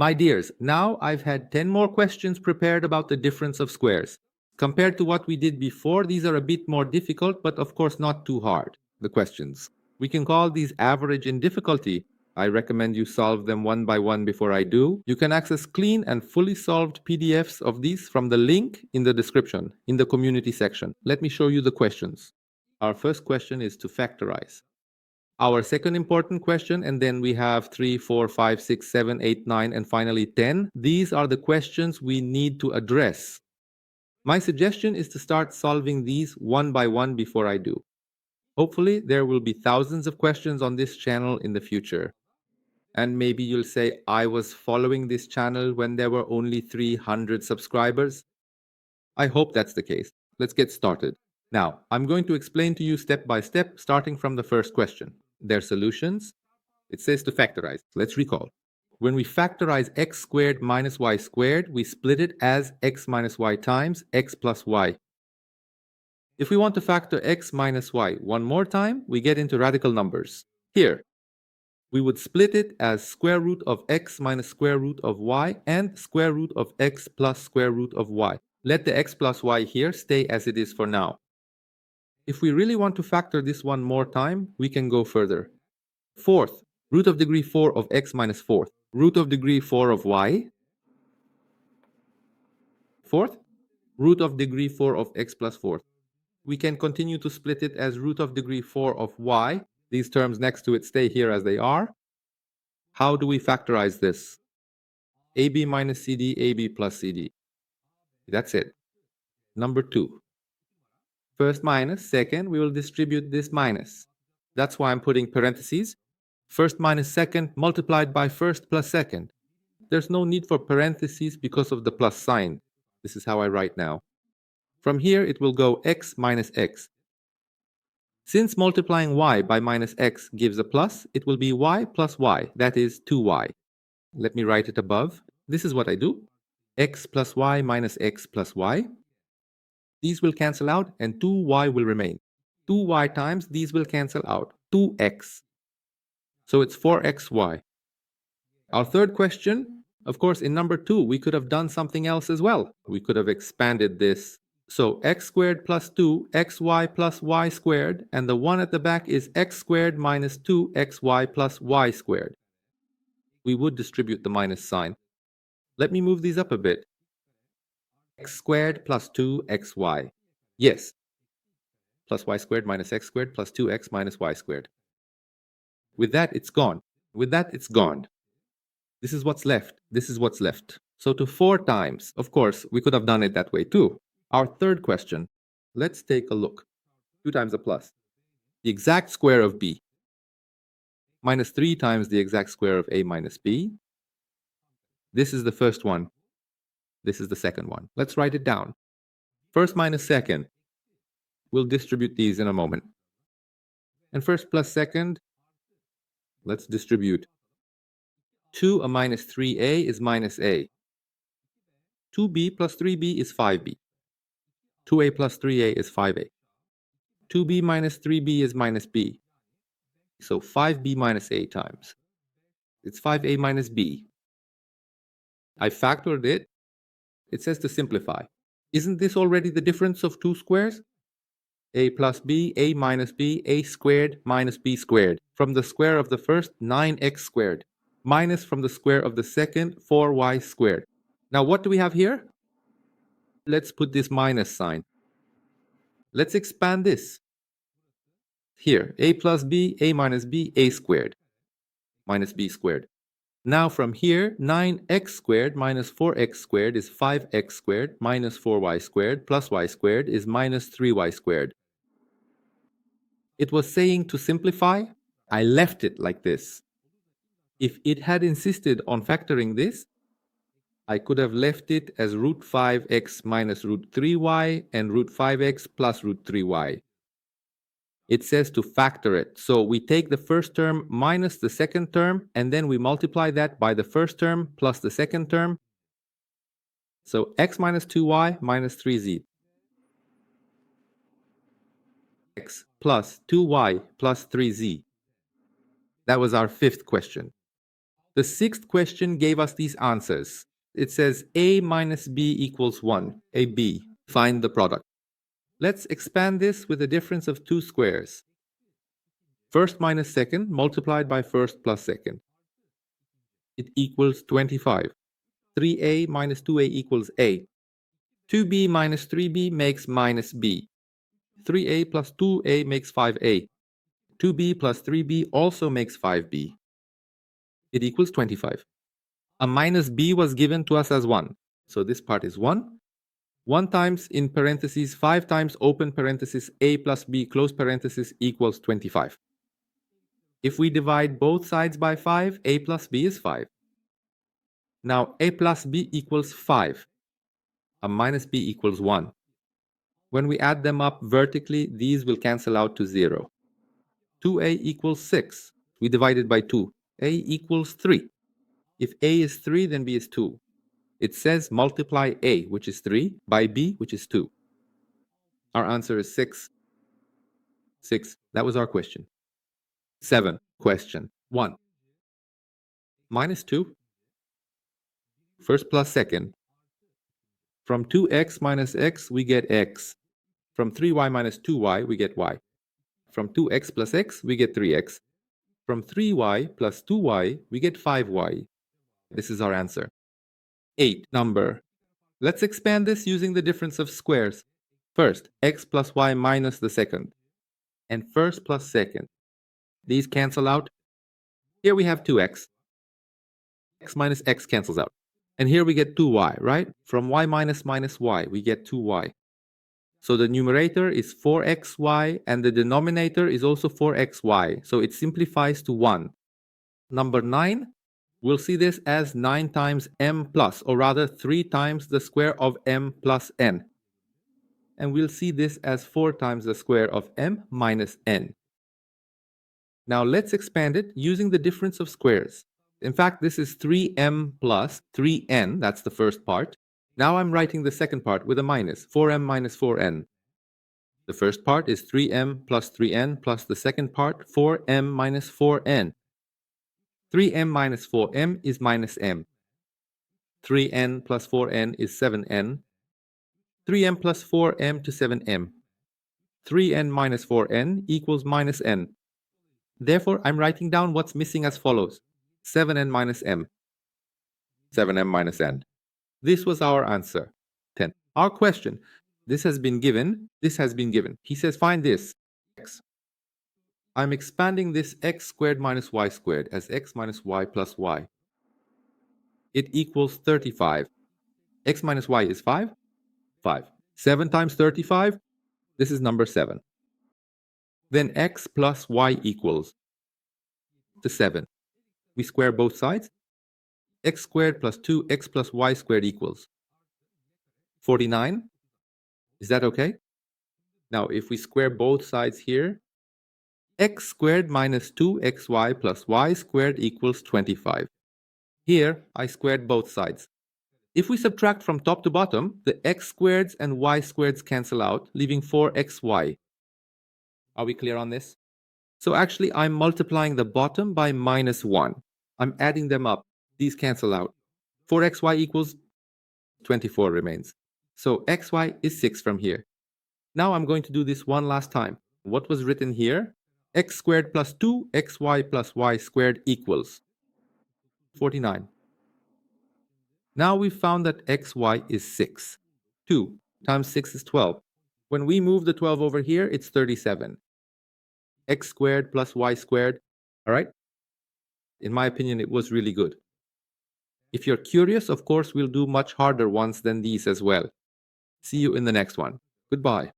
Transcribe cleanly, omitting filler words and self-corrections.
My dears, now I've had 10 more questions prepared about the difference of squares. Compared to what we did before, these are a bit more difficult, but of course not too hard, the questions. We can call these average in difficulty. I recommend you solve them one by one before I do. You can access clean and fully solved PDFs of these from the link in the description, in the community section. Let me show you the questions. Our first question is to factorize. Our second important question, and then we have 3, 4, 5, 6, 7, 8, 9, and finally 10. These are the questions we need to address. My suggestion is to start solving these one by one before I do. Hopefully, there will be thousands of questions on this channel in the future. And maybe you'll say, I was following this channel when there were only 300 subscribers. I hope that's the case. Let's get started. Now, I'm going to explain to you step by step, starting from the first question. Their solutions. It says to factorize. Let's recall. When we factorize x squared minus y squared, we split it as x minus y times x plus y. If we want to factor x minus y one more time, we get into radical numbers. Here, we would split it as square root of x minus square root of y and square root of x plus square root of y. Let the x plus y here stay as it is for now. If we really want to factor this one more time, we can go further. Fourth, root of degree 4 of x minus fourth. Root of degree 4 of y. Fourth, root of degree 4 of x plus fourth. We can continue to split it as root of degree 4 of y. These terms next to it stay here as they are. How do we factorize this? AB minus CD, AB plus CD. That's it. Number 2. First minus, second, we will distribute this minus. That's why I'm putting parentheses. First minus second multiplied by first plus second. There's no need for parentheses because of the plus sign. This is how I write now. From here, it will go x minus x. Since multiplying y by minus x gives a plus, it will be y plus y, that is 2y. Let me write it above. This is what I do. X plus y minus x plus y. These will cancel out and 2y will remain. 2y times these will cancel out. 2x. So it's 4xy. Our third question, of course, in number 2, we could have done something else as well. We could have expanded this. So x squared plus 2, xy plus y squared, and the one at the back is x squared minus 2xy plus y squared. We would distribute the minus sign. Let me move these up a bit. X squared plus 2xy. Yes. Plus y squared minus x squared plus 2x minus y squared. With that, it's gone. With that, it's gone. This is what's left. This is what's left. So to 4 times, of course, we could have done it that way too. Our third question. Let's take a look. 2 times a plus. The exact square of b. Minus 3 times the exact square of a minus b. This is the first one. This is the second one. Let's write it down. First minus second. We'll distribute these in a moment. And first plus second, let's distribute. 2 minus 3a is minus a. 2b plus 3b is 5b. 2a plus 3a is 5a. 2b minus 3b is minus b. So 5b minus a times. It's 5a minus b. I factored it. It says to simplify. Isn't this already the difference of 2 squares? A plus b, a minus b, a squared minus b squared. From the square of the first, 9x squared. Minus from the square of the second, 4y squared. Now what do we have here? Let's put this minus sign. Let's expand this. Here, a plus b, a minus b, a squared. Minus b squared. Now from here, 9x squared minus 4x squared is 5x squared minus 4y squared plus y squared is minus 3y squared. It was saying to simplify. I left it like this. If it had insisted on factoring this, I could have left it as root 5x minus root 3y and root 5x plus root 3y. It says to factor it. So we take the first term minus the second term, and then we multiply that by the first term plus the second term. So x minus 2y minus 3z. X plus 2y plus 3z. That was our fifth question. The sixth question gave us these answers. It says a minus b equals 1, ab. Find the product. Let's expand this with a difference of two squares. First minus second multiplied by first plus second. It equals 25. 3a minus 2a equals a. 2b minus 3b makes minus b. 3a plus 2a makes 5a. 2b plus 3b also makes 5b. It equals 25. A minus b was given to us as 1. So this part is 1. 1 times in parentheses 5 times open parenthesis a plus b close parenthesis equals 25. If we divide both sides by 5, a plus b is 5. Now a plus b equals 5. A minus b equals 1. When we add them up vertically, these will cancel out to 0. 2a equals 6. We divide it by 2. a equals 3. If a is 3, then b is 2. It says multiply a, which is 3, by b, which is 2. Our answer is 6. 6. That was our question. 7. Question 1. Minus 2. First plus second. From 2x minus x, we get x. From 3y minus 2y, we get y. From 2x plus x, we get 3x. From 3y plus 2y, we get 5y. This is our answer. 8. Number. Let's expand this using the difference of squares. First, x plus y minus the second. And first plus second. These cancel out. Here we have 2x. X minus x cancels out. And here we get 2y, right? From y minus y, we get 2y. So the numerator is 4xy and the denominator is also 4xy. So it simplifies to 1. Number 9, we'll see this as 9 times m plus, or rather 3 times the square of m plus n. And we'll see this as 4 times the square of m minus n. Now let's expand it using the difference of squares. In fact, this is 3m plus 3n, that's the first part. Now I'm writing the second part with a minus, 4m minus 4n. The first part is 3m plus 3n plus the second part, 4m minus 4n. 3m minus 4m is minus m. 3n plus 4n is 7n. 3m plus 4m to 7m. 3n minus 4n equals minus n. Therefore, I'm writing down what's missing as follows. 7n minus m. 7m minus n. This was our answer. 10. Our question. This has been given. This has been given. He says find this. X. I'm expanding this x squared minus y squared as x minus y plus y. It equals 35. X minus y is 5. 5. 7 times 35. This is number 7. Then x plus y equals to 7. We square both sides. X squared plus 2x plus y squared equals 49. Is that okay? Now, if we square both sides here, x squared minus 2xy plus y squared equals 25. Here, I squared both sides. If we subtract from top to bottom, the x squareds and y squareds cancel out, leaving 4xy. Are we clear on this? So actually, I'm multiplying the bottom by minus 1. I'm adding them up. These cancel out. 4xy equals 24 remains. So xy is 6 from here. Now I'm going to do this one last time. What was written here? X squared plus 2xy plus y squared equals 49. Now we've found that xy is 6. 2 times 6 is 12. When we move the 12 over here, it's 37. X squared plus y squared. All right? In my opinion, it was really good. If you're curious, of course, we'll do much harder ones than these as well. See you in the next one. Goodbye.